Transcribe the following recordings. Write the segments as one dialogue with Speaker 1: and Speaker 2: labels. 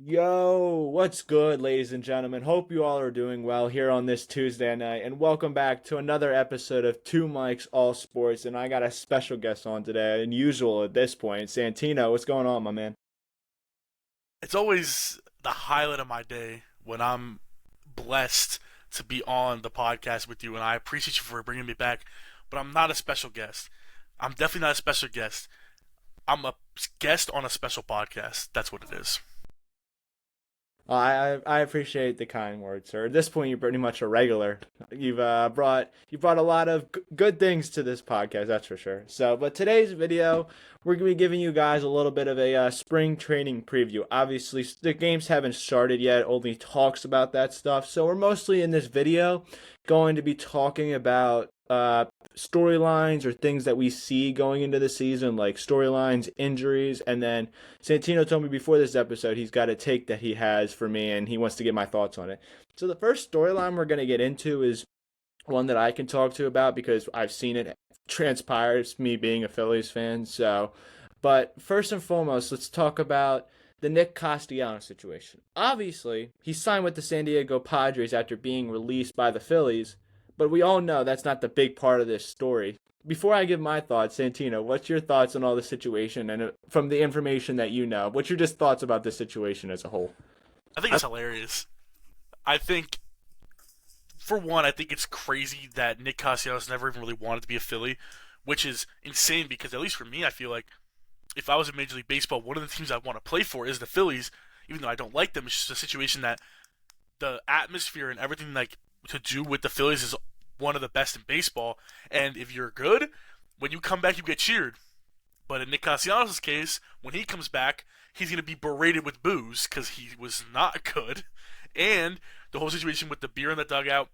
Speaker 1: Yo, what's good, ladies and gentlemen? Hope you all are doing well here on this Tuesday night, and welcome back to another episode of Two Mics All Sports. And I got a special guest on today, unusual at this point. Santino, what's going on, my man?
Speaker 2: It's always the highlight of my day when I'm blessed to be on the podcast with you, and I appreciate you for bringing me back. But I'm not a special guest. I'm definitely not a special guest. I'm a guest on a special podcast. That's what it is.
Speaker 1: I appreciate the kind words, sir. At this point, you're pretty much a regular. You've brought a lot of good things to this podcast, that's for sure. So, but today's video, we're gonna be giving you guys a little bit of a spring training preview. Obviously, the games haven't started yet. Only talks about that stuff. So we're mostly in this video going to be talking about storylines or things that we see going into the season, like storylines, injuries, and then Santino told me before this episode he's got a take that he has for me and he wants to get my thoughts on it. So the first storyline we're going to get into is one that I can talk to about because I've seen it transpire. It's me being a Phillies fan. So, but first and foremost, let's talk about the Nick Castellanos situation. Obviously, he signed with the San Diego Padres after being released by the Phillies, but we all know that's not the big part of this story. Before I give my thoughts, Santino, what's your thoughts on all the situation and from the information that you know? What's your just thoughts about this situation as a whole?
Speaker 2: I think it's hilarious. I think, for one, I think it's crazy that Nick Castellanos never even really wanted to be a Philly, which is insane because, at least for me, I feel like if I was in Major League Baseball, one of the teams I want to play for is the Phillies, even though I don't like them. It's just a situation that the atmosphere and everything like to do with the Phillies is one of the best in baseball. And if you're good, when you come back, you get cheered. But in Nick Castellanos' case, when he comes back, he's going to be berated with booze because he was not good. And the whole situation with the beer in the dugout,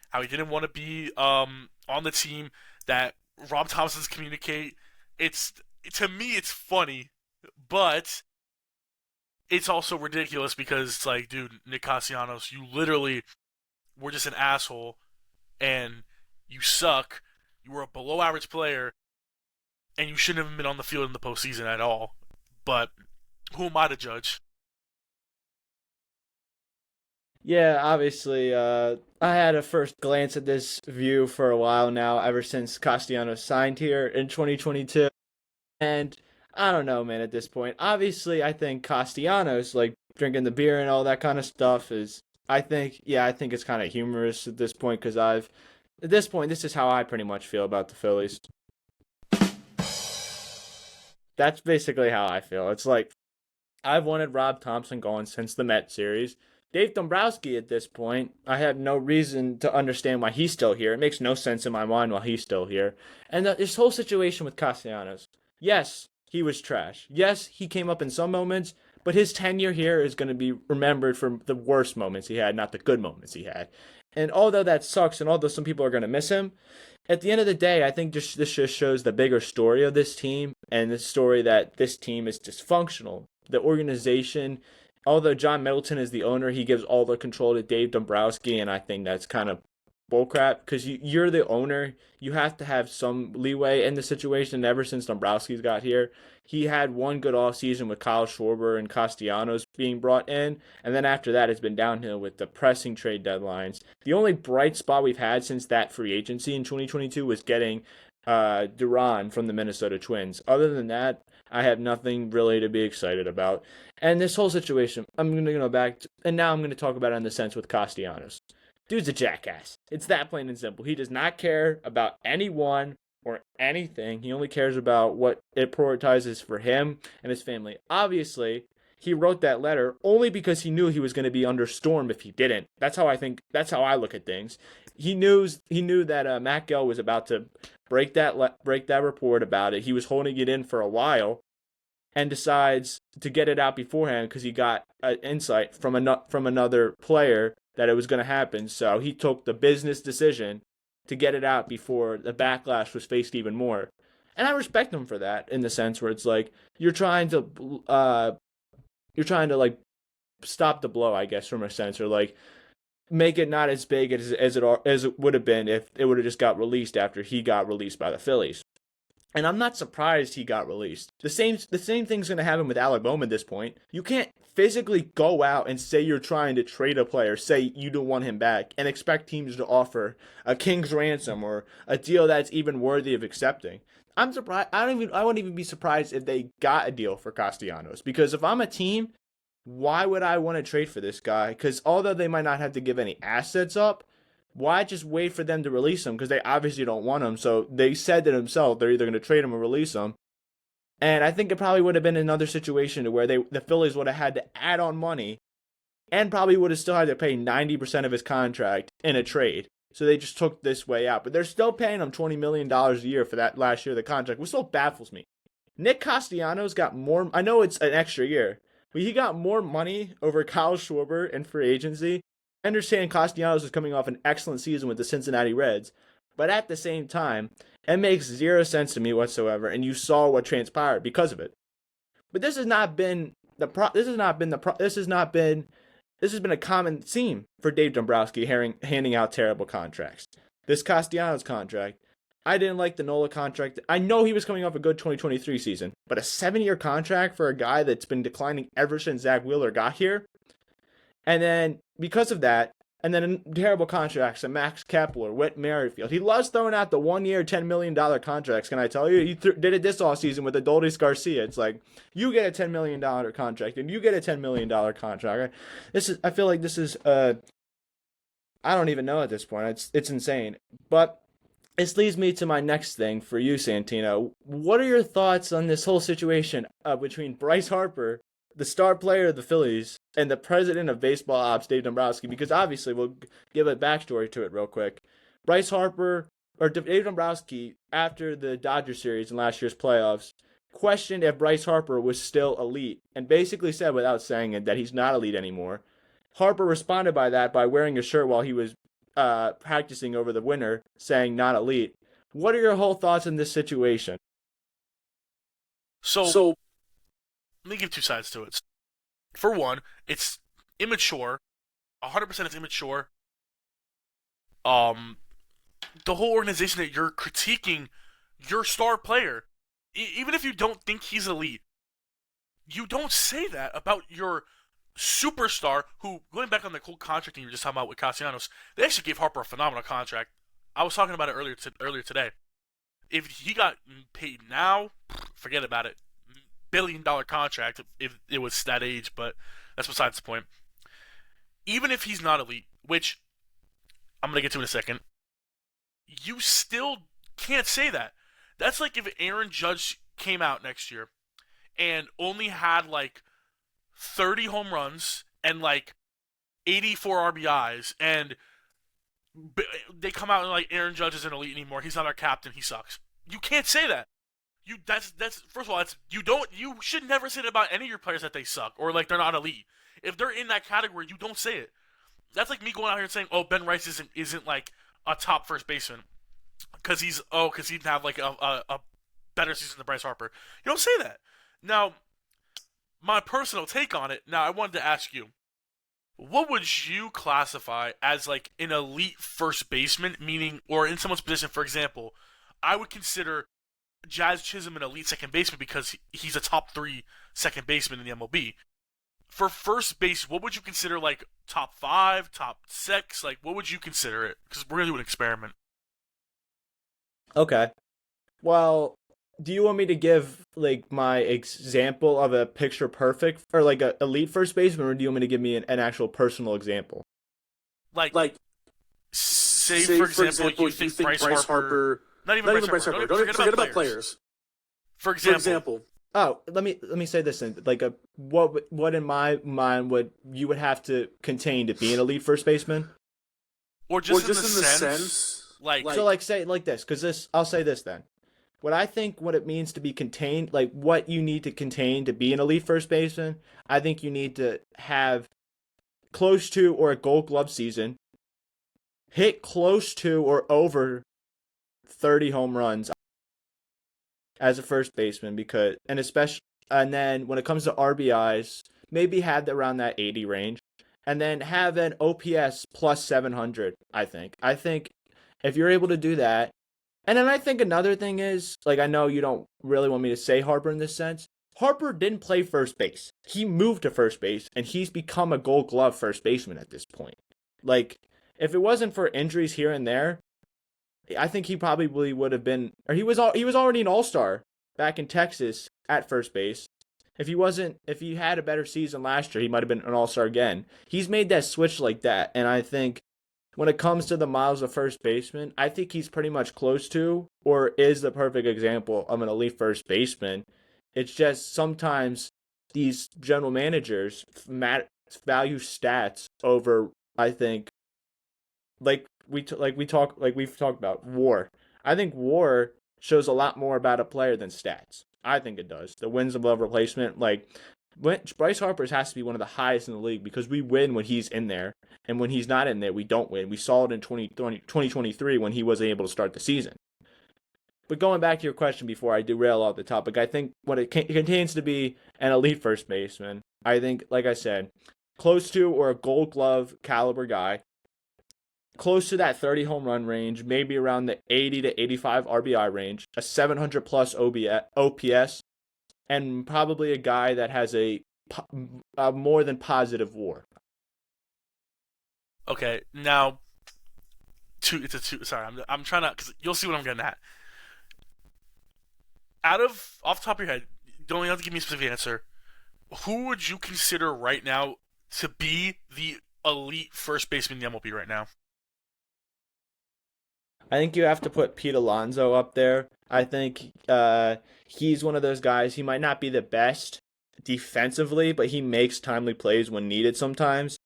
Speaker 2: how he didn't want to be on the team, that Rob Thompson's communicate. It's to me, it's funny, but it's also ridiculous because it's like, dude, Nick Castellanos, you literally were just an asshole and you suck. You were a below average player and you shouldn't have been on the field in the postseason at all. But who am I to judge?
Speaker 1: Yeah, obviously, I had a first glance at this view for a while now, ever since Castellanos signed here in 2022. And I don't know, man, at this point. Obviously, I think Castellanos, like drinking the beer and all that kind of stuff, I think it's kind of humorous at this point because at this point, this is how I pretty much feel about the Phillies. That's basically how I feel. It's like, I've wanted Rob Thompson gone since the Met series. Dave Dombrowski at this point, I have no reason to understand why he's still here. It makes no sense in my mind why he's still here. And this whole situation with Castellanos, yes, he was trash. Yes, he came up in some moments, but his tenure here is going to be remembered for the worst moments he had, not the good moments he had. And although that sucks, and although some people are going to miss him, at the end of the day, I think this just shows the bigger story of this team and the story that this team is dysfunctional. The organization, although John Middleton is the owner, he gives all the control to Dave Dombrowski, and I think that's kind of bullcrap because you're the owner. You have to have some leeway in the situation. Ever since Dombrowski's got here, he had one good off season with Kyle Schwarber and Castellanos being brought in, and then after that, it's been downhill with the pressing trade deadlines. The only bright spot we've had since that free agency in 2022 was getting Duran from the Minnesota Twins. Other than that, I have nothing really to be excited about. And this whole situation, I'm going to go back, and now I'm going to talk about it in the sense with Castellanos. Dude's a jackass. It's that plain and simple. He does not care about anyone or anything. He only cares about what it prioritizes for him and his family. Obviously, he wrote that letter only because he knew he was going to be under storm if he didn't. That's how I look at things. He knew that Matt Gell was about to break that report about it. He was holding it in for a while and decides to get it out beforehand because he got an insight from another player that it was going to happen. So he took the business decision to get it out before the backlash was faced even more. And I respect him for that in the sense where it's like you're trying to like stop the blow, I guess, from a sense, or like make it not as big as it would have been if it would have just got released after he got released by the Phillies. And I'm not surprised he got released. The same thing's going to happen with Alec Bohm at this point. You can't physically go out and say you're trying to trade a player, say you don't want him back, and expect teams to offer a king's ransom or a deal that's even worthy of accepting. I'm surprised. I wouldn't even be surprised if they got a deal for Castellanos, because if I'm a team, why would I want to trade for this guy? Because although they might not have to give any assets up, why just wait for them to release him? Because they obviously don't want him. So they said to themselves they're either going to trade him or release him. And I think it probably would have been another situation to where the Phillies would have had to add on money and probably would have still had to pay 90% of his contract in a trade. So they just took this way out. But they're still paying him $20 million a year for that last year of the contract, which still baffles me. Nick Castellanos got more. I know it's an extra year, but he got more money over Kyle Schwarber in free agency. I understand Castellanos is coming off an excellent season with the Cincinnati Reds, but at the same time, it makes zero sense to me whatsoever, and you saw what transpired because of it. But this has not been the pro. This has not been the pro. This has not been. This has been a common theme for Dave Dombrowski handing out terrible contracts. This Castellanos contract, I didn't like the Nola contract. I know he was coming off a good 2023 season, but a 7-year contract for a guy that's been declining ever since Zach Wheeler got here. And then because of that, and then terrible contracts to Max Kepler, Whit Merrifield. He loves throwing out the 1-year, $10 million contracts, can I tell you? He did it this offseason with Adolis Garcia. It's like, you get a $10 million contract, and you get a $10 million contract. I feel like this is, I don't even know at this point. It's insane. But this leads me to my next thing for you, Santino. What are your thoughts on this whole situation between Bryce Harper, the star player of the Phillies, and the president of baseball ops, Dave Dombrowski? Because obviously, we'll give a backstory to it real quick. Bryce Harper, or Dave Dombrowski, after the Dodgers series in last year's playoffs, questioned if Bryce Harper was still elite, and basically said without saying it that he's not elite anymore. Harper responded by that by wearing a shirt while he was practicing over the winter, saying not elite. What are your whole thoughts on this situation?
Speaker 2: So let me give two sides to it. For one, it's immature. 100% it's immature. The whole organization that you're critiquing your star player, even if you don't think he's elite, you don't say that about your superstar who, going back on the whole contract thing you were just talking about with Castellanos, they actually gave Harper a phenomenal contract. I was talking about it earlier today. If he got paid now, forget about it. $1 billion contract if it was that age, but that's besides the point. Even if he's not elite, which I'm going to get to in a second, you still can't say that. That's like if Aaron Judge came out next year and only had like 30 home runs and like 84 RBIs, and they come out and like, Aaron Judge isn't elite anymore. He's not our captain. He sucks. You can't say that. That's first of all, you should never say that about any of your players, that they suck or like they're not elite. If they're in that category, you don't say it. That's like me going out here and saying, "Oh, Ben Rice isn't like a top first baseman because he didn't have like a better season than Bryce Harper." You don't say that. Now, my personal take on it. Now, I wanted to ask you, what would you classify as like an elite first baseman, meaning, or in someone's position? For example, I would consider Jazz Chisholm an elite second baseman because he's a top 3 second baseman in the MLB. For first base, what would you consider like top 5, top 6? Like, what would you consider it? Because we're gonna do an experiment.
Speaker 1: Okay. Well, do you want me to give like my example of a picture perfect or like a elite first baseman, or do you want me to give me an actual personal example?
Speaker 2: Like, say for example, you think Bryce Harper. Not even Bryce Harper. Don't forget about players. For example.
Speaker 1: Oh, let me say this then. Like what in my mind would have to contain to be an elite first baseman?
Speaker 2: Or just in the sense like,
Speaker 1: so like say it like this, because I'll say this then. What I think what it means to be contained, like what you need to contain to be an elite first baseman, I think you need to have close to or a Gold Glove season, hit close to or over 30 home runs as a first baseman, and then when it comes to RBIs, maybe have around that 80 range, and then have an OPS plus 700. I think if you're able to do that, And then I think another thing is, like, I know you don't really want me to say Harper in this sense. Harper didn't play first base. He moved to first base, and he's become a Gold Glove first baseman at this point. Like, if it wasn't for injuries here and there, I think he probably would have been, or he was already an All-Star back in Texas at first base. If he had a better season last year, he might have been an All-Star again. He's made that switch like that, and I think when it comes to the miles of first baseman, I think he's pretty much close to or is the perfect example of an elite first baseman. It's just sometimes these general managers value stats over, I think, we've talked about WAR. I think WAR shows a lot more about a player than stats. I think it does. The wins above replacement, Bryce Harper's has to be one of the highest in the league because we win when he's in there, and when he's not in there, we don't win. We saw it in 2023 when he wasn't able to start the season. But going back to your question before I derail off the topic, I think when it contains to be an elite first baseman, I think, like I said, close to or a Gold Glove caliber guy, close to that 30 home run range, maybe around the 80 to 85 RBI range, a 700 plus OPS, and probably a guy that has a more than positive WAR.
Speaker 2: Okay, now it's a two. Sorry, I'm trying to, because you'll see what I'm getting at. Off the top of your head, you don't have to give me a specific answer. Who would you consider right now to be the elite first baseman in the MLB right now?
Speaker 1: I think you have to put Pete Alonso up there. I think he's one of those guys. He might not be the best defensively, but he makes timely plays when needed sometimes.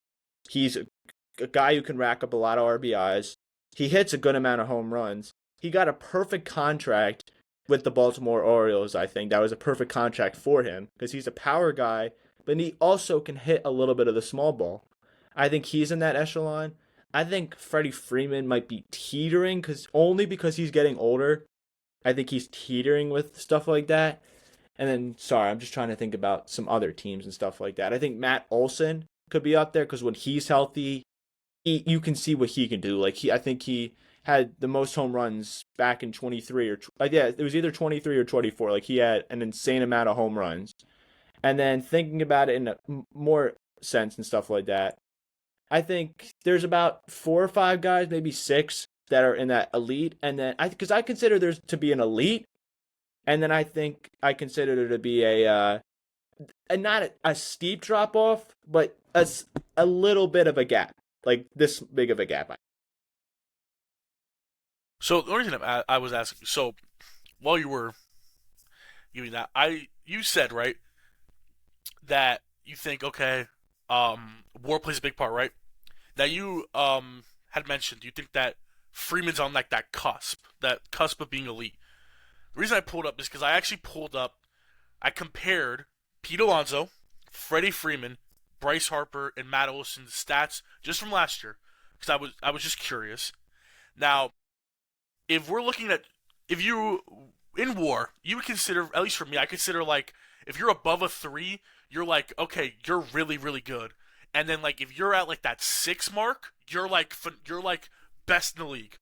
Speaker 1: He's a guy who can rack up a lot of RBIs. He hits a good amount of home runs. He got a perfect contract with the Baltimore Orioles, I think. That was a perfect contract for him because he's a power guy, but he also can hit a little bit of the small ball. I think he's in that echelon. I think Freddie Freeman might be teetering because he's getting older. I think he's teetering with stuff like that. And then, sorry, I'm just trying to think about some other teams and stuff like that. I think Matt Olson could be up there because when he's healthy, you can see what he can do. I think he had the most home runs back in 23 it was either 23 or 24. Like he had an insane amount of home runs. And then thinking about it in a more sense and stuff like that, I think there's about 4 or 5 guys, maybe 6, that are in that elite. And then because I consider there to be an elite, and then I think I consider there to be a not a steep drop off, but a little bit of a gap, like this big of a gap.
Speaker 2: So the only thing I was asking, so while you were giving that, you said, right, that you think, okay, WAR plays a big part, right? That you had mentioned, you think that Freeman's on like that cusp of being elite. The reason I pulled up is because I compared Pete Alonso, Freddie Freeman, Bryce Harper, and Matt Olson's stats just from last year because I was just curious. Now, if we're looking at if you in WAR, you would consider, at least for me, I consider like if you're above a 3, you're like, okay, you're really really good. And then like if you're at like that 6 mark, you're like best in the league.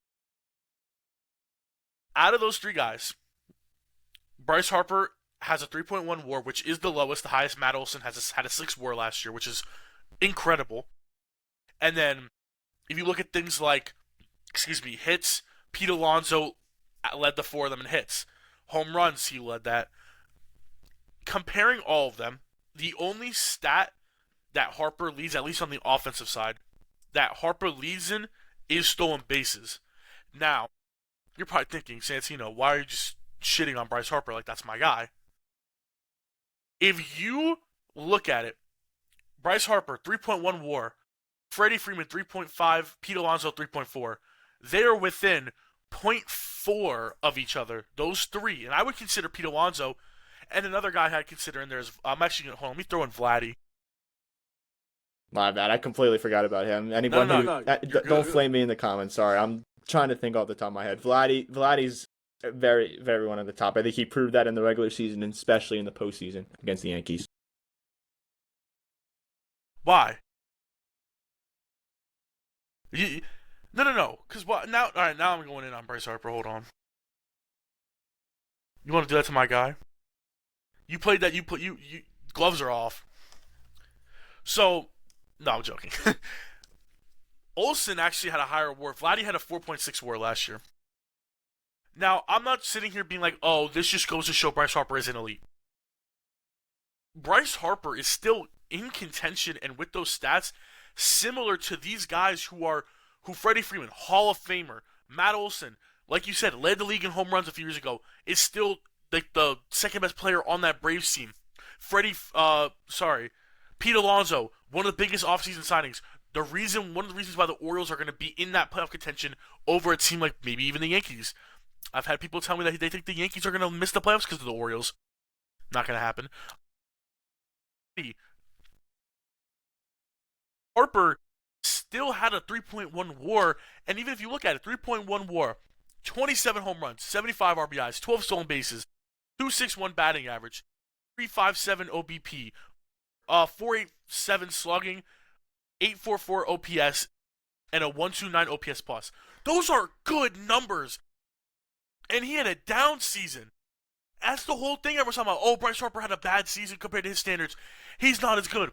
Speaker 2: Out of those 3 guys, Bryce Harper has a 3.1 WAR, which is the lowest. The highest, Matt Olson had a 6 WAR last year, which is incredible. And then if you look at things like, hits, Pete Alonso led the 4 of them in hits. Home runs, he led that. Comparing all of them, the only stat that Harper leads, at least on the offensive side, that Harper leads in is stolen bases. Now, you're probably thinking, Santino, why are you just shitting on Bryce Harper like that's my guy? If you look at it, Bryce Harper, 3.1 WAR, Freddie Freeman, 3.5, Pete Alonso, 3.4. They are within zero point 0.4 of each other, those 3. And I would consider Pete Alonso, and another guy I'd consider in there is, I'm actually going to, hold on, let me throw in Vladdy.
Speaker 1: My bad, I completely forgot about him. Anyone don't flame me in the comments, sorry. I'm trying to think off the top of my head. Vladdy's very, very one at the top. I think he proved that in the regular season, and especially in the postseason against the Yankees.
Speaker 2: Why? No. Because what? Now, all right. Now I'm going in on Bryce Harper. Hold on. You want to do that to my guy? You played that. You gloves are off. So no, I'm joking. Olsen actually had a higher WAR. Vladdy had a 4.6 WAR last year. Now I'm not sitting here being like, oh, this just goes to show Bryce Harper isn't elite. Bryce Harper is still in contention and with those stats similar to these guys who Freddie Freeman, Hall of Famer, Matt Olson, like you said, led the league in home runs a few years ago, is still like the second best player on that Braves team. Pete Alonso, one of the biggest offseason signings. One of the reasons why the Orioles are going to be in that playoff contention over a team like maybe even the Yankees. I've had people tell me that they think the Yankees are going to miss the playoffs because of the Orioles. Not going to happen. Harper still had a 3.1 WAR, and even if you look at it, 3.1 WAR, 27 home runs, 75 RBIs, 12 stolen bases, 261 batting average, 357 OBP, 487 slugging, 844 OPS, and a 129 OPS plus. Those are good numbers. And he had a down season. That's the whole thing everyone's talking about. Oh, Bryce Harper had a bad season compared to his standards. He's not as good.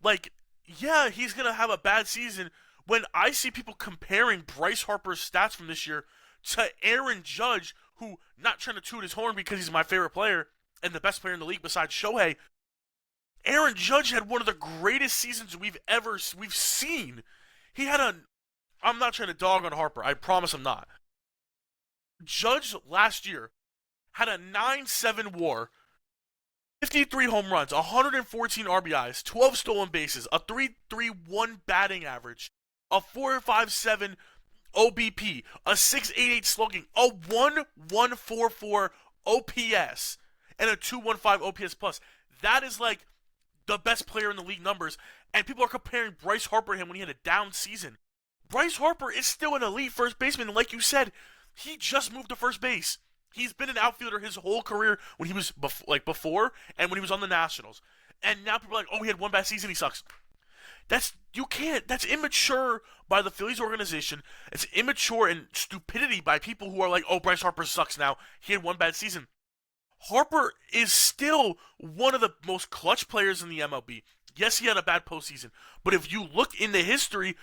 Speaker 2: Like, yeah, he's going to have a bad season. When I see people comparing Bryce Harper's stats from this year to Aaron Judge, who, not trying to toot his horn because he's my favorite player and the best player in the league besides Shohei, Aaron Judge had one of the greatest seasons we've seen. He had a I'm not trying to dog on Harper. I promise I'm not. Judge last year had a 9.7 WAR, 53 home runs, 114 RBIs, 12 stolen bases, a 3.31 batting average, a 4.57 OBP, a 6.88 slugging, a 1.144 OPS, and a 2.15 OPS plus. That is like the best player in the league numbers, and people are comparing Bryce Harper to him when he had a down season. Bryce Harper is still an elite first baseman, and like you said, he just moved to first base. He's been an outfielder his whole career when he was before and when he was on the Nationals. And now people are like, oh, he had one bad season, he sucks. That's immature by the Phillies organization. It's immature and stupidity by people who are like, oh, Bryce Harper sucks now. He had one bad season. Harper is still one of the most clutch players in the MLB. Yes, he had a bad postseason, but if you look into history,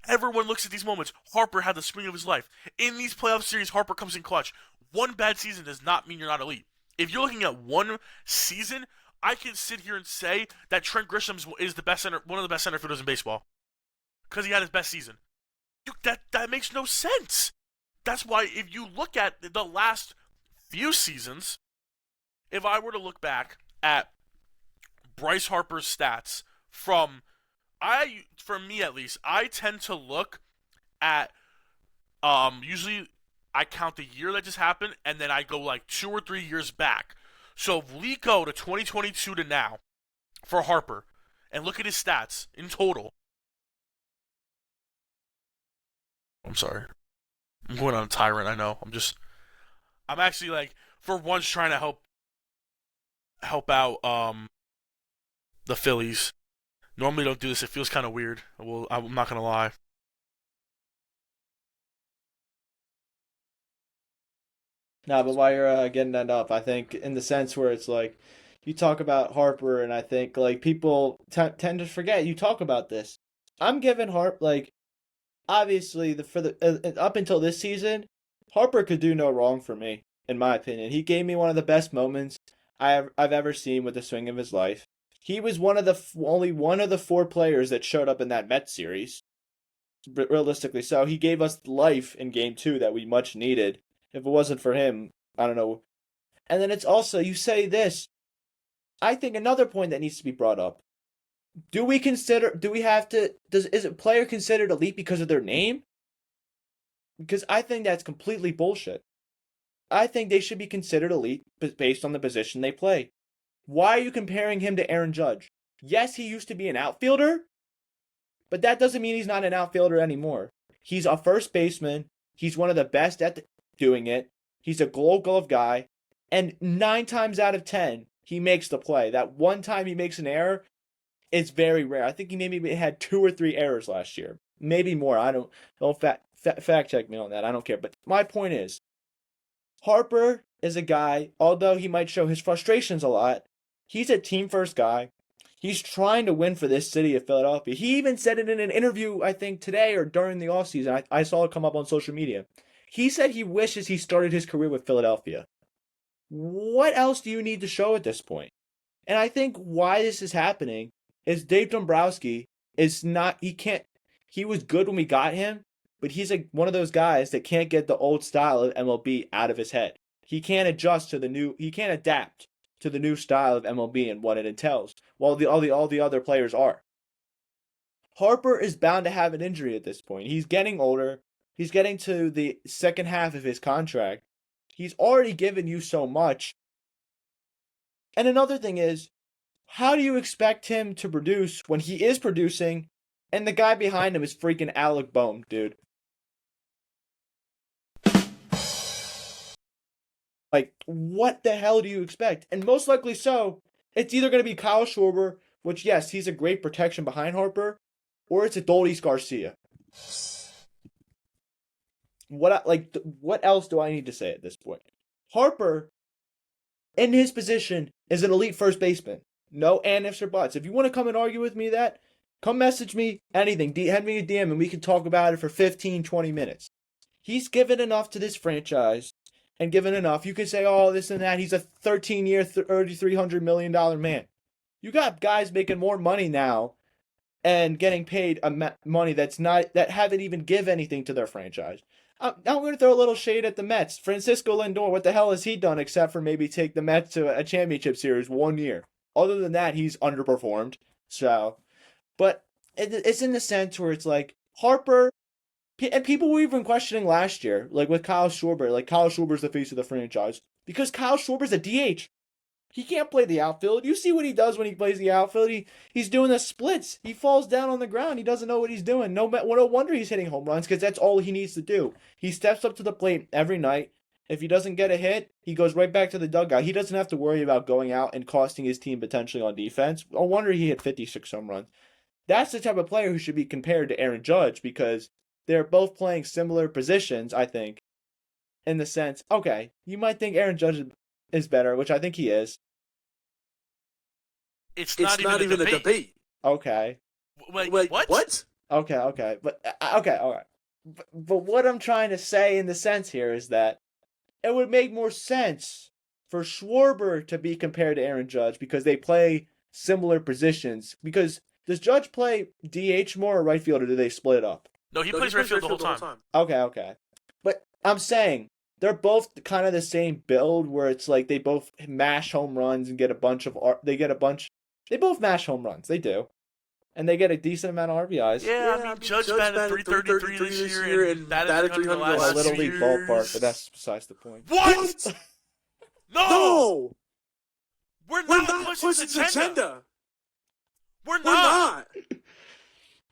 Speaker 2: everyone looks at these moments. Harper had the spring of his life. In these playoff series, Harper comes in clutch. One bad season does not mean you're not elite. If you're looking at one season, I can sit here and say that Trent Grisham is the best one of the best center fielders in baseball because he had his best season. That makes no sense. That's why if you look at the last few seasons, if I were to look back at Bryce Harper's stats for me at least, I tend to look at usually I count the year that just happened and then I go like 2 or 3 years back. So if we go to 2022 to now for Harper and look at his stats in total. I'm sorry. I'm going on a tyrant, I know. I'm actually like for once trying to help out the Phillies. Normally don't do this. It feels kind of weird. Well, I'm not gonna lie.
Speaker 1: Nah, but while you're getting that up, I think in the sense where it's like you talk about Harper, and I think like people tend to forget you talk about this. I'm giving like obviously up until this season, Harper could do no wrong for me, in my opinion. He gave me one of the best moments I've ever seen with the swing of his life. He was only one of the four players that showed up in that Mets series. Realistically, so he gave us life in Game 2 that we much needed. If it wasn't for him, I don't know. And then it's also you say this. I think another point that needs to be brought up. Do we have to is a player considered elite because of their name? Because I think that's completely bullshit. I think they should be considered elite based on the position they play. Why are you comparing him to Aaron Judge? Yes, he used to be an outfielder, but that doesn't mean he's not an outfielder anymore. He's a first baseman. He's one of the best at doing it. He's a gold glove guy. And 9 times out of 10, he makes the play. That one time he makes an error, it's very rare. I think he maybe had 2 or 3 errors last year. Maybe more. I don't fact check me on that. I don't care. But my point is, Harper is a guy, although he might show his frustrations a lot, he's a team first guy. He's trying to win for this city of Philadelphia. He even said it in an interview, I think today or during the offseason. I saw it come up on social media. He said he wishes he started his career with Philadelphia. What else do you need to show at this point? And I think why this is happening is Dave Dombrowski is not, he was good when we got him, but he's like one of those guys that can't get the old style of MLB out of his head. He can't he can't adapt to the new style of MLB and what it entails, while all the other players are. Harper is bound to have an injury at this point. He's getting older. He's getting to the second half of his contract. He's already given you so much. And another thing is, how do you expect him to produce when he is producing and the guy behind him is freaking Alec Boehm, dude? Like, what the hell do you expect? And most likely so, it's either going to be Kyle Schwarber, which, yes, he's a great protection behind Harper, or it's Adolis Garcia. What else do I need to say at this point? Harper, in his position, is an elite first baseman. No and ifs or buts. If you want to come and argue with me that, come message me, anything. Head me a DM and we can talk about it for 15, 20 minutes. He's given enough to this franchise and given enough. You can say, oh, this and that. He's a 13-year, $300 million man. You got guys making more money now and getting paid money that haven't even give anything to their franchise. I'm going to throw a little shade at the Mets. Francisco Lindor, what the hell has he done except for maybe take the Mets to a championship series 1 year? Other than that, he's underperformed. So, but it's in the sense where it's like Harper, and people were even questioning last year, like with Kyle Schwarber, like Kyle Schwarber's the face of the franchise because Kyle Schwarber's a DH. He can't play the outfield. You see what he does when he plays the outfield. He's doing the splits. He falls down on the ground. He doesn't know what he's doing. No wonder he's hitting home runs because that's all he needs to do. He steps up to the plate every night. If he doesn't get a hit, he goes right back to the dugout. He doesn't have to worry about going out and costing his team potentially on defense. No wonder he hit 56 home runs. That's the type of player who should be compared to Aaron Judge because they're both playing similar positions, I think, in the sense, okay, you might think Aaron Judge is better, which I think he is.
Speaker 2: It's not even a debate.
Speaker 1: Okay.
Speaker 2: Wait, what?
Speaker 1: Okay. But okay, all right. But what I'm trying to say in the sense here is that it would make more sense for Schwarber to be compared to Aaron Judge because they play similar positions. Because does Judge play DH more or right field, or do they split it up?
Speaker 2: No, he plays right field the whole time.
Speaker 1: Okay. But I'm saying they're both kind of the same build where it's like they both mash home runs and get a bunch of they both mash home runs. They do. And they get a decent amount of RBIs.
Speaker 2: Yeah, I mean, Judge batted 333 this year and batted 300 the last
Speaker 1: Little
Speaker 2: 2
Speaker 1: League
Speaker 2: years.
Speaker 1: ballpark, but that's besides the point.
Speaker 2: What? No! We're
Speaker 3: We're
Speaker 2: not
Speaker 3: not
Speaker 2: pushing
Speaker 3: pushing
Speaker 2: the agenda. We're
Speaker 3: We're not.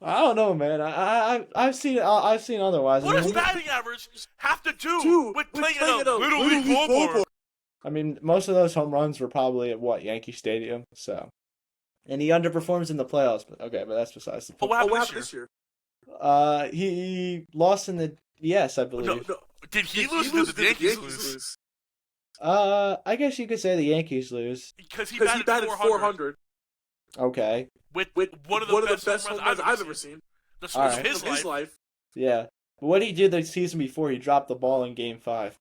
Speaker 1: I don't know, man. I've seen otherwise.
Speaker 2: What does batting average have to do with playing in a Little League ballpark?
Speaker 1: I mean, most of those home runs were probably at Yankee Stadium, so. And he underperforms in the playoffs, but that's besides the point.
Speaker 2: What happened this year?
Speaker 1: He lost in the I believe.
Speaker 2: No. Did he lose or did the Yankees lose?
Speaker 1: I guess you could say the Yankees lose.
Speaker 2: Because he batted 400.
Speaker 1: Okay.
Speaker 2: With one of the best home runs I've ever seen. The score of his life.
Speaker 1: Yeah. But what he did the season before, he dropped the ball in Game 5.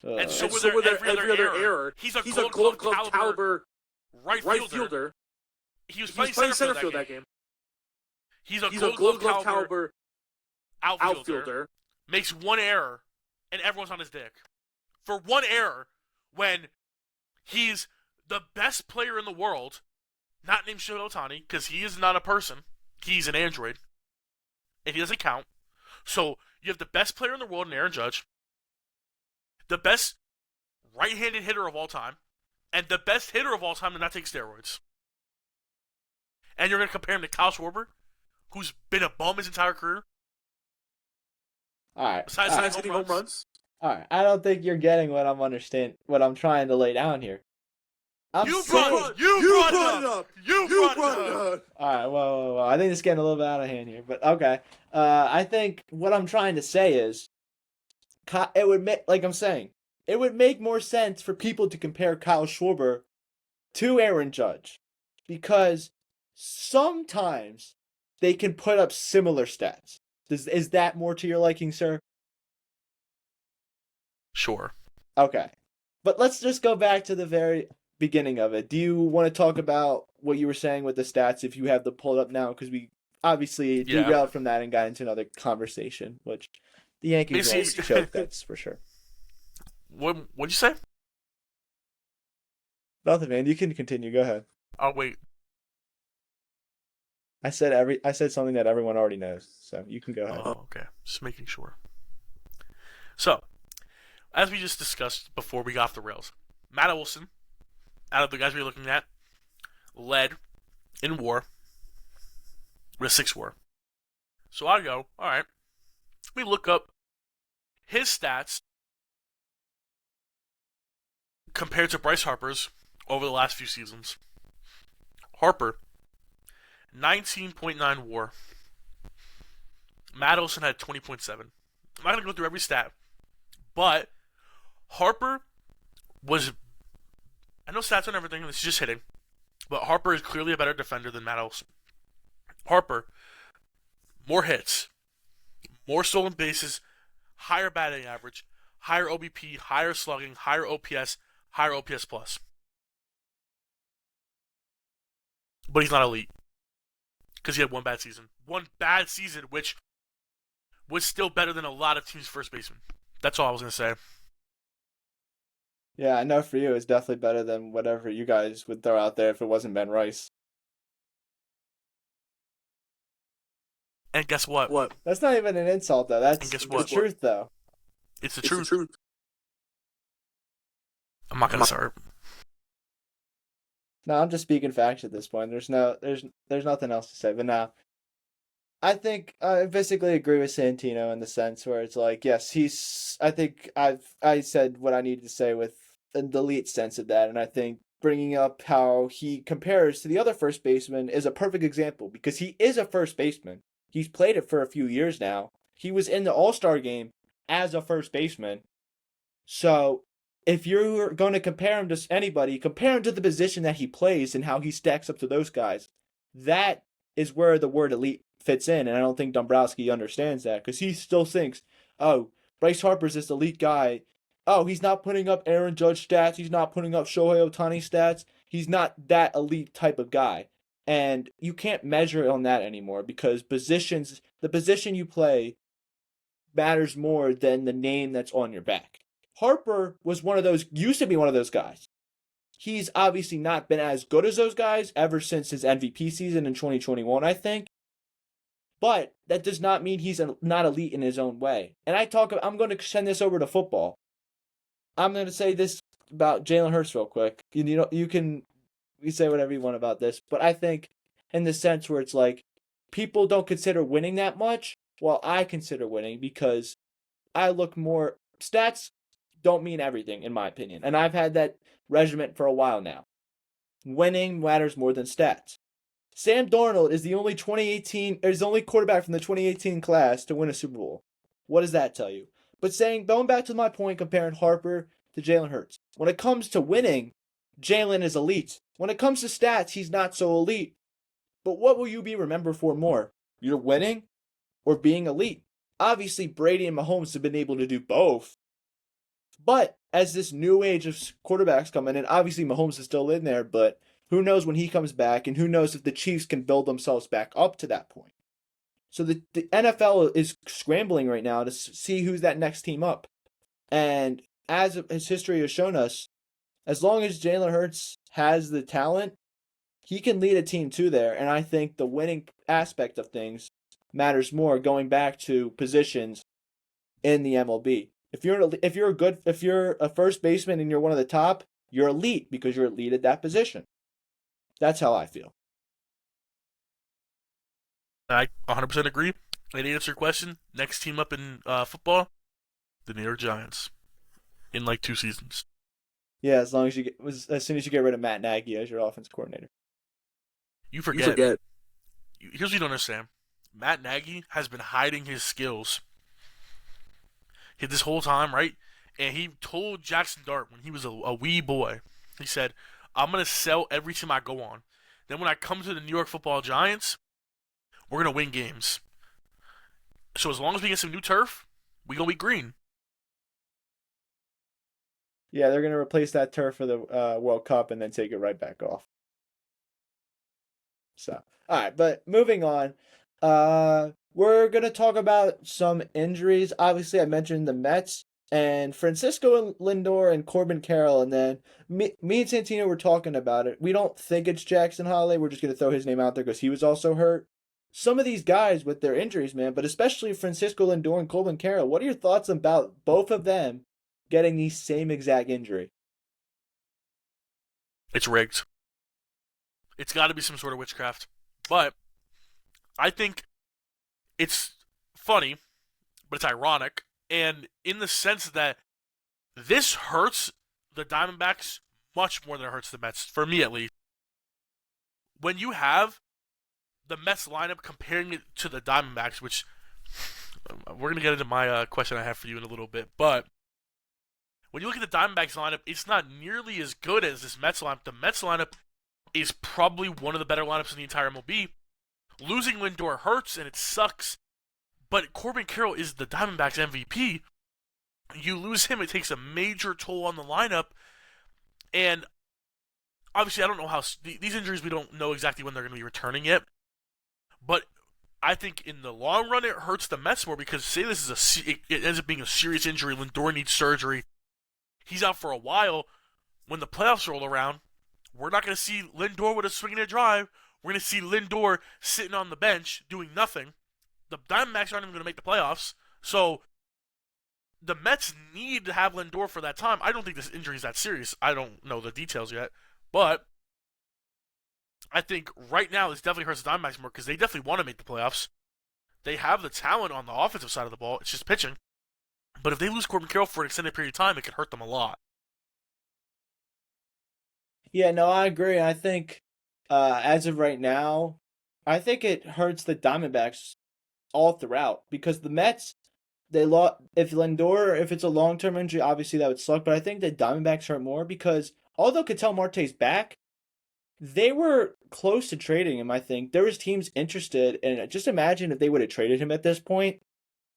Speaker 2: And so were there every other error. He's a Gold Glove caliber right fielder. He was playing center field that game. He's a Gold Glove caliber outfielder. Makes one error, and everyone's on his dick. For one error, when he's the best player in the world, not named Shohei Ohtani, because he is not a person. He's an android. And he doesn't count. So, you have the best player in the world in Aaron Judge, the best right-handed hitter of all time, and the best hitter of all time to not take steroids. And you're going to compare him to Kyle Schwarber, who's been a bum his entire career?
Speaker 1: All right.
Speaker 2: Besides hitting home runs?
Speaker 1: All right. I don't think you're getting what I'm trying to lay down here.
Speaker 2: You brought it up.
Speaker 1: All right. Whoa. I think it's getting a little bit out of hand here, but okay. I think what I'm trying to say is, it would make, like I'm saying, it would make more sense for people to compare Kyle Schwarber to Aaron Judge because sometimes they can put up similar stats. Is that more to your liking, sir?
Speaker 2: Sure.
Speaker 1: Okay. But let's just go back to the very beginning of it. Do you want to talk about what you were saying with the stats if you have them pulled up now? Because we obviously
Speaker 2: Yeah.
Speaker 1: derailed from that and got into another conversation, which the Yankees always choke, that's for sure.
Speaker 2: What'd you say?
Speaker 1: Nothing, man. You can continue. Go ahead.
Speaker 2: Oh, wait.
Speaker 1: I said something that everyone already knows, so you can go ahead.
Speaker 2: Oh, okay. Just making sure. So, as we just discussed before we got off the rails, Matt Olson, out of the guys we were looking at, led in WAR with 6 WAR. So I go, all right. We look up his stats compared to Bryce Harper's over the last few seasons. Harper, 19.9 WAR. Matt Olson had 20.7. I'm not going to go through every stat, but Harper was, I know stats on everything, this is just hitting, but Harper is clearly a better defender than Matt Olson. Harper, more hits, more stolen bases, higher batting average, higher OBP, higher slugging, higher OPS plus. But he's not elite because he had one bad season. One bad season, which was still better than a lot of teams' first basemen. That's all I was going to say.
Speaker 1: Yeah, I know for you it's definitely better than whatever you guys would throw out there if it wasn't Ben Rice.
Speaker 2: And guess what?
Speaker 1: That's not even an insult, though. That's
Speaker 2: And guess
Speaker 1: the
Speaker 2: what?
Speaker 1: truth, though.
Speaker 2: It's the truth. I'm not going to start.
Speaker 1: No, I'm just speaking facts at this point. There's nothing else to say. But now, I think I basically agree with Santino in the sense where it's like, yes, I think I said what I needed to say with the elite sense of that, and I think bringing up how he compares to the other first baseman is a perfect example because he is a first baseman. He's played it for a few years now. He was in the All-Star game as a first baseman. So if you're going to compare him to anybody, compare him to the position that he plays and how he stacks up to those guys. That is where the word elite fits in, and I don't think Dombrowski understands that because he still thinks, oh, Bryce Harper's this elite guy. Oh, he's not putting up Aaron Judge stats. He's not putting up Shohei Ohtani stats. He's not that elite type of guy. And you can't measure it on that anymore because the position you play matters more than the name that's on your back. Harper used to be one of those guys. He's obviously not been as good as those guys ever since his MVP season in 2021, I think. But that does not mean he's not elite in his own way. And I'm going to send this over to football. I'm going to say this about Jalen Hurts real quick. You can say whatever you want about this, but I think in the sense where it's like people don't consider winning that much, while I consider winning because I look more. Stats don't mean everything, in my opinion, and I've had that regiment for a while now. Winning matters more than stats. Sam Darnold is the only quarterback from the 2018 class to win a Super Bowl. What does that tell you? But going back to my point, comparing Harper to Jalen Hurts. When it comes to winning, Jalen is elite. When it comes to stats, he's not so elite. But what will you be remembered for more? You're winning or being elite? Obviously, Brady and Mahomes have been able to do both. But as this new age of quarterbacks come in, obviously Mahomes is still in there, but who knows when he comes back, and who knows if the Chiefs can build themselves back up to that point. So the NFL is scrambling right now to see who's that next team up. And as his history has shown us, as long as Jalen Hurts has the talent, he can lead a team to there. And I think the winning aspect of things matters more going back to positions in the MLB. If you're a first baseman and you're one of the top, you're elite because you're elite at that position. That's how I feel.
Speaker 2: I 100% agree. And to answer your question, next team up in football, the New York Giants, in like 2 seasons.
Speaker 1: Yeah, as soon as you get rid of Matt Nagy as your offense coordinator.
Speaker 2: You forget. Here's what you don't understand. Matt Nagy has been hiding his skills this whole time, right? And he told Jackson Dart when he was a wee boy, he said, I'm going to sell every team I go on. Then when I come to the New York Football Giants, we're going to win games. So as long as we get some new turf, we're going to be green.
Speaker 1: Yeah, they're going to replace that turf for the World Cup and then take it right back off. So, all right, but moving on. We're going to talk about some injuries. Obviously, I mentioned the Mets and Francisco Lindor and Corbin Carroll, and then me and Santino were talking about it. We don't think it's Jackson Holliday. We're just going to throw his name out there because he was also hurt. Some of these guys with their injuries, man, but especially Francisco Lindor and Corbin Carroll. What are your thoughts about both of them getting the same exact injury?
Speaker 2: It's rigged. It's got to be some sort of witchcraft. But I think it's funny, but it's ironic. And in the sense that this hurts the Diamondbacks much more than it hurts the Mets, for me at least. When you have the Mets lineup comparing it to the Diamondbacks, which we're going to get into my question I have for you in a little bit, but when you look at the Diamondbacks lineup, it's not nearly as good as this Mets lineup. The Mets lineup is probably one of the better lineups in the entire MLB. Losing Lindor hurts and it sucks, but Corbin Carroll is the Diamondbacks MVP. You lose him, it takes a major toll on the lineup, and obviously I don't know how these injuries, we don't know exactly when they're going to be returning yet, but I think in the long run it hurts the Mets more because say this is it ends up being a serious injury, Lindor needs surgery, he's out for a while. When the playoffs roll around, we're not going to see Lindor with a swing and a drive. We're going to see Lindor sitting on the bench doing nothing. The Diamondbacks aren't even going to make the playoffs. So the Mets need to have Lindor for that time. I don't think this injury is that serious. I don't know the details yet. But I think right now this definitely hurts the Diamondbacks more because they definitely want to make the playoffs. They have the talent on the offensive side of the ball. It's just pitching. But if they lose Corbin Carroll for an extended period of time, it could hurt them a lot.
Speaker 1: Yeah, no, I agree. I think as of right now, I think it hurts the Diamondbacks all throughout because the Mets, they lost. If Lindor, if it's a long-term injury, obviously that would suck. But I think the Diamondbacks hurt more because although Ketel Marte's back, they were close to trading him. I think there was teams interested, and just imagine if they would have traded him at this point.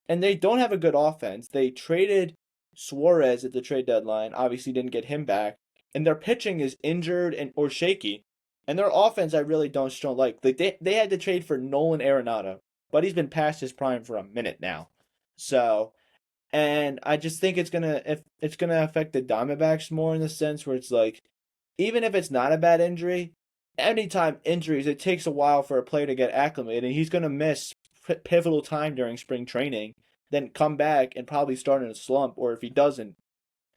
Speaker 1: And they don't have a good offense. They traded Suarez at the trade deadline. Obviously, didn't get him back, and their pitching is injured and or shaky. And their offense, I really don't like. They had to trade for Nolan Arenado, but he's been past his prime for a minute now. So, and I just think it's gonna affect the Diamondbacks more in the sense where it's like, even if it's not a bad injury, anytime injuries, it takes a while for a player to get acclimated, and he's gonna miss pivotal time during spring training, then come back and probably start in a slump, or if he doesn't,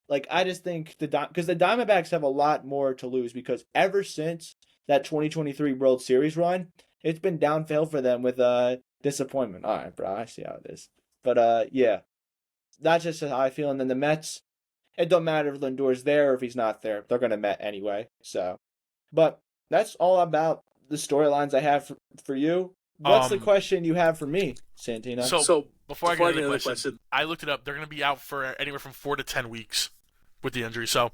Speaker 1: like I just think because the Diamondbacks have a lot more to lose because ever since that 2023 World Series run, it's been downhill for them with disappointment. All right, bro, I see how it is. But yeah, that's just how I feel. And then the Mets, it don't matter if Lindor's there or if he's not there, they're gonna Met anyway. So, but that's all about the storylines I have for you. What's the question you have for me, Santino?
Speaker 2: So before I get into the question, I looked it up. They're going to be out for anywhere from 4 to 10 weeks with the injury. So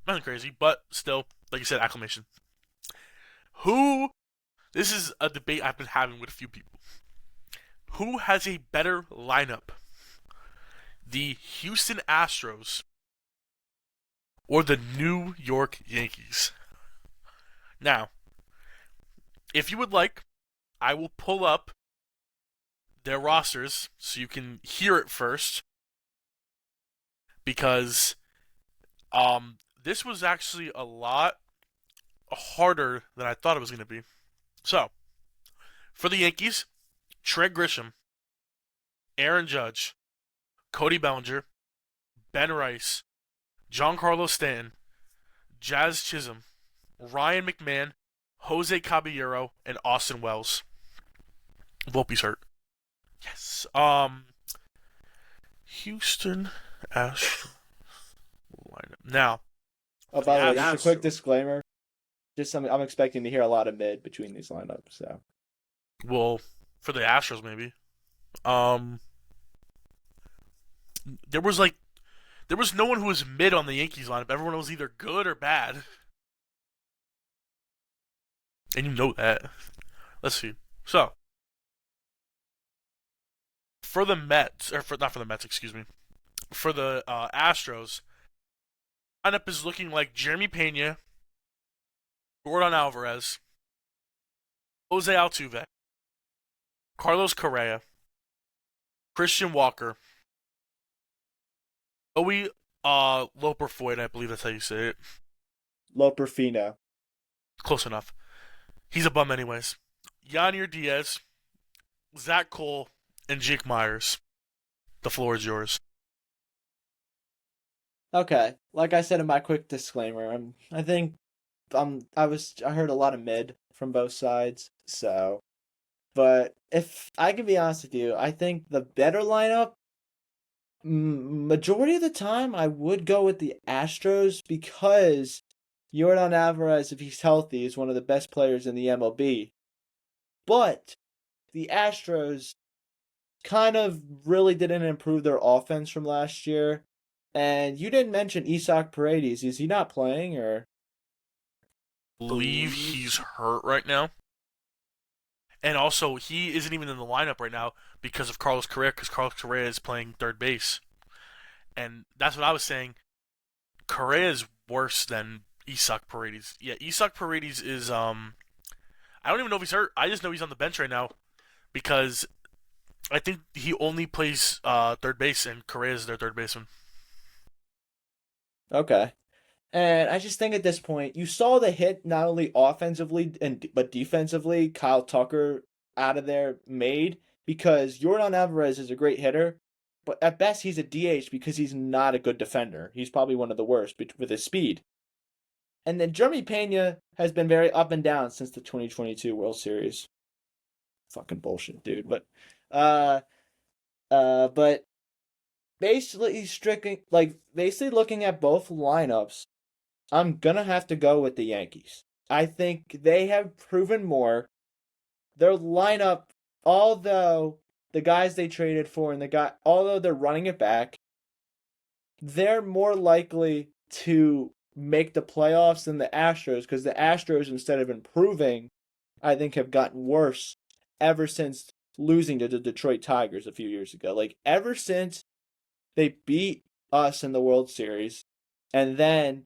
Speaker 2: nothing crazy, but still, like you said, acclamation. This is a debate I've been having with a few people. Who has a better lineup? The Houston Astros or the New York Yankees? Now, if you would like, I will pull up their rosters so you can hear it first. Because this was actually a lot harder than I thought it was going to be. So, for the Yankees, Trey Grisham, Aaron Judge, Cody Bellinger, Ben Rice, Giancarlo Stanton, Jazz Chisholm, Ryan McMahon, Jose Caballero, and Austin Wells. Volpe's hurt. Yes. Houston Astros lineup. Now,
Speaker 1: by the way, just a quick disclaimer. I'm expecting to hear a lot of mid between these lineups. So,
Speaker 2: well, for the Astros maybe. There was There was no one who was mid on the Yankees lineup. Everyone was either good or bad. And you know that. Let's see. So, for the Mets, or for not for the Mets, excuse me, for the Astros, lineup is looking like Jeremy Pena, Jordan Alvarez, Jose Altuve, Carlos Correa, Christian Walker, Joey Loperfoyt, I believe that's how you say it.
Speaker 1: Loperfino.
Speaker 2: Close enough. He's a bum anyways. Yanier Diaz, Zach Cole, and Jake Myers. The floor is yours.
Speaker 1: Okay, like I said in my quick disclaimer, I think I heard a lot of mid from both sides, so but if I can be honest with you, I think the better lineup, majority of the time, I would go with the Astros because Yordan Alvarez, if he's healthy, is one of the best players in the MLB. But the Astros kind of really didn't improve their offense from last year. And you didn't mention Isaac Paredes. Is he not playing or?
Speaker 2: I believe he's hurt right now. And also, he isn't even in the lineup right now because of Carlos Correa, because Carlos Correa is playing third base. And that's what I was saying. Correa is worse than Isaac Paredes. Yeah, Isaac Paredes is, I don't even know if he's hurt. I just know he's on the bench right now because I think he only plays third base, and Correa is their third baseman.
Speaker 1: Okay. And I just think at this point, you saw the hit not only offensively but defensively. Kyle Tucker out of there made because Yordan Alvarez is a great hitter, but at best he's a DH because he's not a good defender. He's probably one of the worst with his speed. And then Jeremy Pena has been very up and down since the 2022 World Series. Fucking bullshit, dude. But basically looking at both lineups, I'm gonna have to go with the Yankees. I think they have proven more. Their lineup, although the guys they traded for although they're running it back, they're more likely to make the playoffs than the Astros because the Astros, instead of improving, I think have gotten worse ever since losing to the Detroit Tigers a few years ago. Like, ever since they beat us in the World Series, and then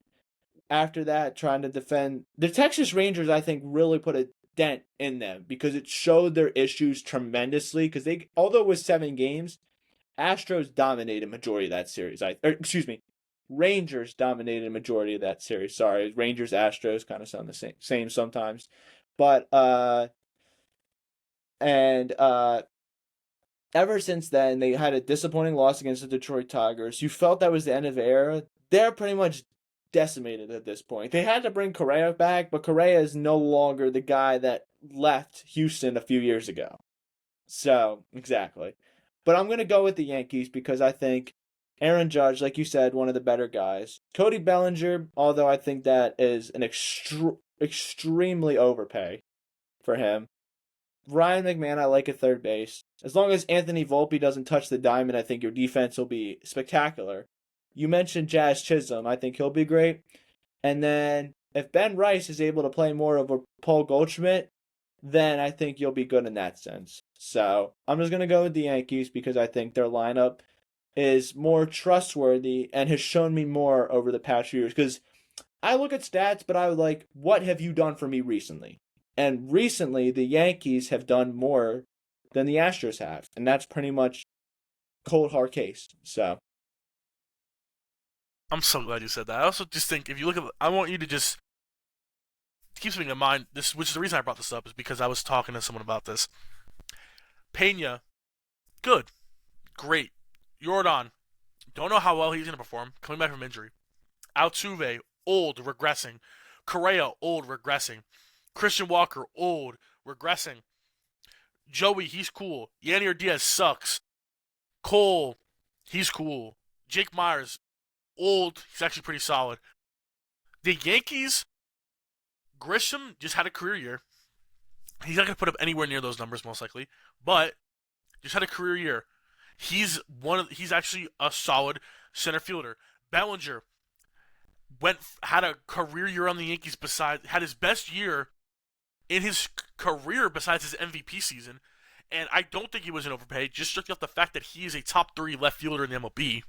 Speaker 1: after that, trying to defend the Texas Rangers, I think really put a dent in them because it showed their issues tremendously. Because although it was 7 games, Astros dominated majority of that series. Rangers dominated a majority of that series. Sorry, Rangers Astros kind of sound the same sometimes, but ever since then they had a disappointing loss against the Detroit Tigers. You felt that was the end of the era. They're pretty much decimated at this point. They had to bring Correa back, but Correa is no longer the guy that left Houston a few years ago. So, exactly. But I'm going to go with the Yankees because I think Aaron Judge, like you said, one of the better guys. Cody Bellinger, although I think that is an extremely overpay for him. Ryan McMahon, I like at third base. As long as Anthony Volpe doesn't touch the diamond, I think your defense will be spectacular. You mentioned Jazz Chisholm. I think he'll be great. And then if Ben Rice is able to play more of a Paul Goldschmidt, then I think you'll be good in that sense. So I'm just going to go with the Yankees because I think their lineup is more trustworthy and has shown me more over the past few years. Because I look at stats, but I would like, what have you done for me recently? And recently, the Yankees have done more than the Astros have. And that's pretty much cold hard case. So
Speaker 2: I'm so glad you said that. I also just think if you look at, I want you to just keep something in mind. This, which is the reason I brought this up, is because I was talking to someone about this. Pena, good, great. Jordan, don't know how well he's going to perform coming back from injury. Altuve, old, regressing. Correa, old, regressing. Christian Walker, old, regressing. Joey, he's cool. Yanier Diaz sucks. Cole, he's cool. Jake Myers, old, he's actually pretty solid. The Yankees, Grisham just had a career year. He's not going to put up anywhere near those numbers, most likely, but just had a career year. He's actually a solid center fielder. Bellinger had a career year on the Yankees. Had his best year in his career besides his MVP season, and I don't think he was an overpay. Just strictly off the fact that he is a top 3 left fielder in the MLB.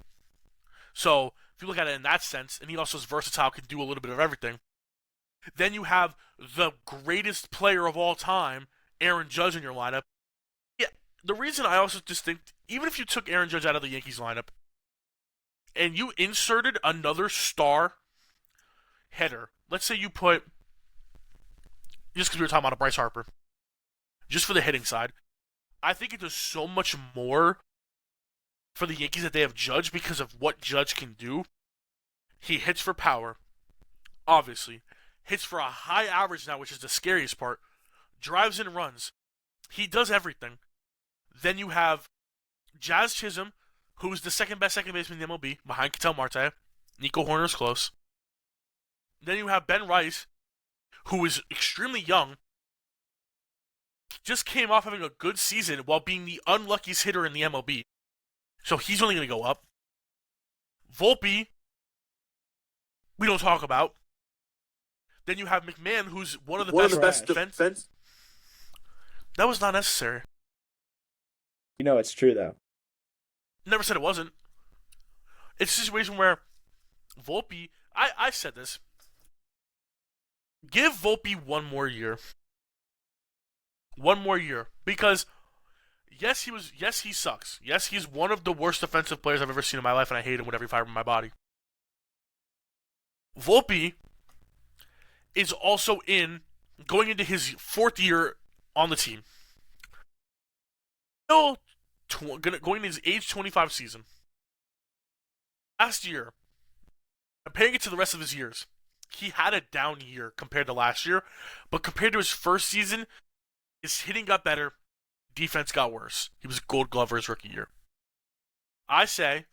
Speaker 2: So if you look at it in that sense, and he also is versatile, can do a little bit of everything. Then you have the greatest player of all time, Aaron Judge, in your lineup. Yeah, the reason I also just think, even if you took Aaron Judge out of the Yankees lineup and you inserted another star hitter, let's say you put, just because we were talking about Bryce Harper, just for the hitting side, I think it does so much more for the Yankees that they have Judge because of what Judge can do. He hits for power, obviously. Hits for a high average now, which is the scariest part. Drives and runs. He does everything. Then you have Jazz Chisholm, who is the second best second baseman in the MLB, behind Ketel Marte. Nico Hoerner is close. Then you have Ben Rice, who is extremely young. Just came off having a good season while being the unluckiest hitter in the MLB. So he's only going to go up. Volpe, we don't talk about. Then you have McMahon, who's one of the best defense. That was not necessary.
Speaker 1: You know it's true, though.
Speaker 2: Never said it wasn't. It's a situation where Volpe, I said this. Give Volpe one more year. One more year. Because, yes, he sucks. Yes, he's one of the worst defensive players I've ever seen in my life, and I hate him with every fiber in my body. Volpe is also going into his 4th year on the team. Still going into his age 25 season. Last year, comparing it to the rest of his years, he had a down year compared to last year, but compared to his first season, his hitting got better, defense got worse. He was a Gold Glover his rookie year. I say,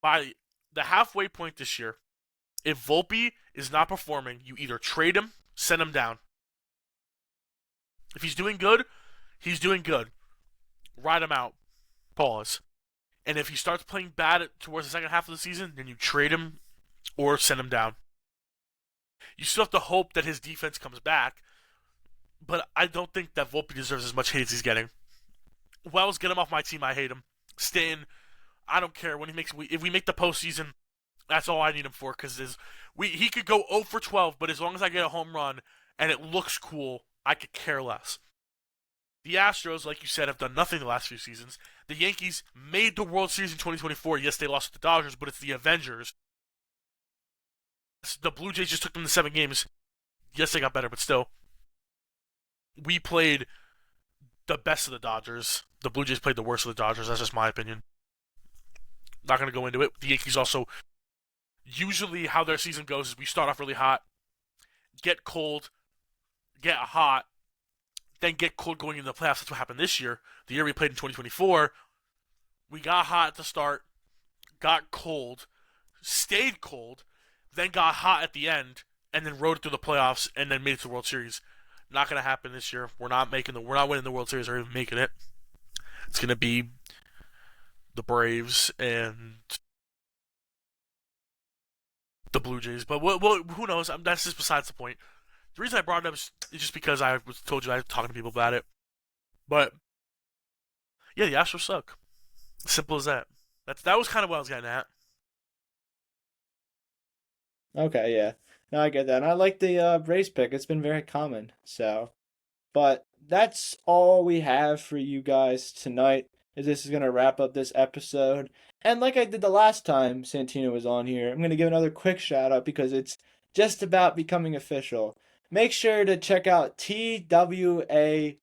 Speaker 2: by the halfway point this year, if Volpe is not performing, you either trade him, send him down. If he's doing good, he's doing good. Ride him out. Pause. And if he starts playing bad towards the second half of the season, then you trade him or send him down. You still have to hope that his defense comes back, but I don't think that Volpe deserves as much hate as he's getting. Wells, get him off my team. I hate him. Stan, I don't care. If we make the postseason, that's all I need him for, because he could go 0 for 12, but as long as I get a home run and it looks cool, I could care less. The Astros, like you said, have done nothing the last few seasons. The Yankees made the World Series in 2024. Yes, they lost to the Dodgers, but it's the Avengers. The Blue Jays just took them to 7 games. Yes, they got better, but still. We played the best of the Dodgers. The Blue Jays played the worst of the Dodgers. That's just my opinion. Not going to go into it. The Yankees also, usually how their season goes is we start off really hot, get cold, get hot, then get cold going into the playoffs. That's what happened this year. The year we played in 2024, we got hot at the start, got cold, stayed cold, then got hot at the end, and then rode it through the playoffs, and then made it to the World Series. Not going to happen this year. We're not winning the World Series or even making it. It's going to be the Braves and the Blue Jays. But who knows? That's just besides the point. The reason I brought it up is just because I told you I was talking to people about it. But yeah, the Astros suck. Simple as that. That was kind of what I was getting at.
Speaker 1: Okay, yeah. No, I get that. And I like the Braves pick. It's been very common. But that's all we have for you guys tonight. This is going to wrap up this episode. And like I did the last time Santino was on here, I'm going to give another quick shout out because it's just about becoming official. Make sure to check out TWA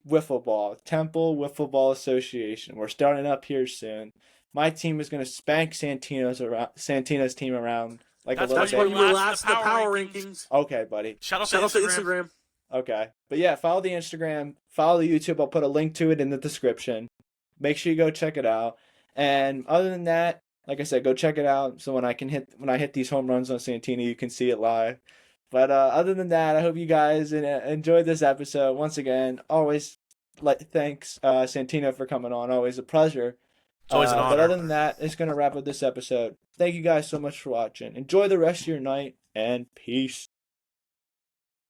Speaker 1: Wiffle Ball, Temple Wiffle Ball Association. We're starting up here soon. My team is going to spank Santino's team around like
Speaker 2: That's
Speaker 1: a little
Speaker 2: why
Speaker 1: bit.
Speaker 2: you were last in the power rankings.
Speaker 1: Okay, buddy.
Speaker 2: Shout out to Instagram.
Speaker 1: Okay. But yeah, follow the Instagram, follow the YouTube. I'll put a link to it in the description. Make sure you go check it out. And other than that, like I said, go check it out. So when I hit these home runs on Santino, you can see it live. But other than that, I hope you guys enjoyed this episode. Once again, always thanks Santino for coming on. Always a pleasure.
Speaker 2: It's always an
Speaker 1: But
Speaker 2: honor.
Speaker 1: other than that, it's going to wrap up this episode. Thank you guys so much for watching. Enjoy the rest of your night, and peace.